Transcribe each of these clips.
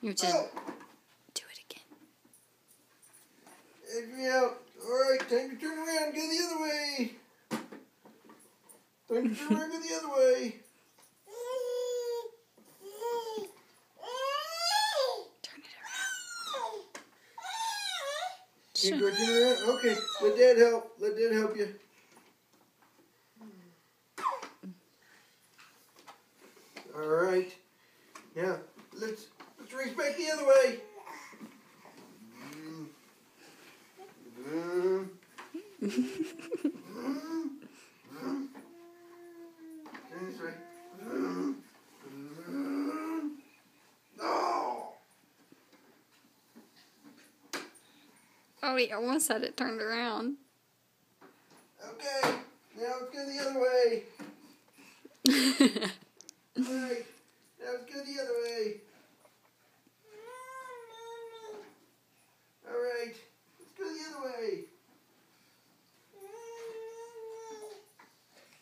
You have to do it again. Edge me out. Alright, time to turn around. Go the other way. Time to turn around. Go the other way. Turn it around. Can't go turn around? Okay, let Dad help. Let Dad help you. Alright. Now, let's race back the other way. Turn this way. Oh, he almost had it turned around. Okay, now let's go the other way. Alright, now let's go the other way. Alright, let's go the other way.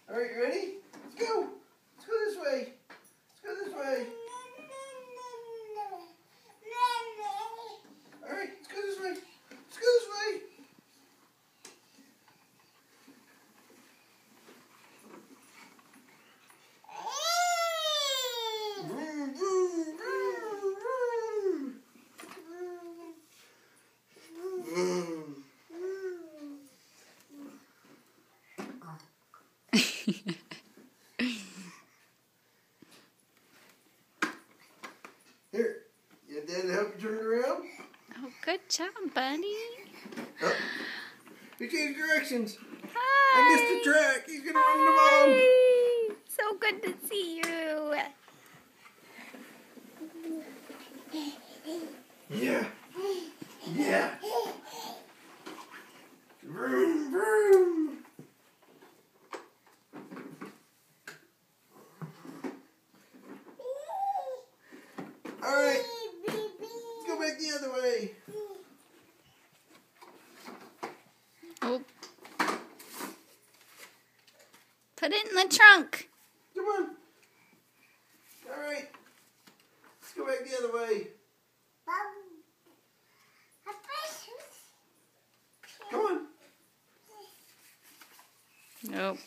Alright, you ready? Let's go. Let's go this way. Let's go this way. Alright, let's go this way. Let's go this way. Vroom, vroom, vroom, vroom. Here, your dad help you turn it around? Oh, good job, buddy. Oh, we changed directions. Hi. I missed the track. He's going to run the ball. Hi. So good to see you. Yeah. Yeah. Vroom, vroom. All right. Let's go back the other way. Oh. Put it in the trunk. Come on. All right. Let's go back the other way. Come on. Nope.